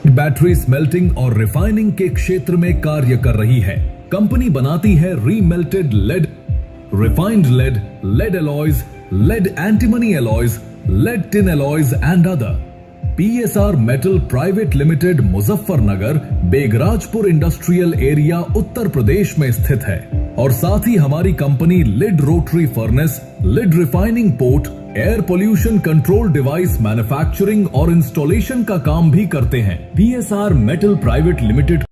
Battery smelting और refining के क्षेत्र में कार्य कर रही है। कंपनी बनाती है remelted lead, refined lead, lead alloys, lead antimony alloys, lead tin alloys and other. PSR metal private limited Muzaffarnagar, Begrajpur industrial area, Uttar Pradesh में स्थित है। और साथ ही हमारी company lead rotary furnace, lead refining port, air pollution control device manufacturing और installation का काम भी करते हैं। PSR metal private limited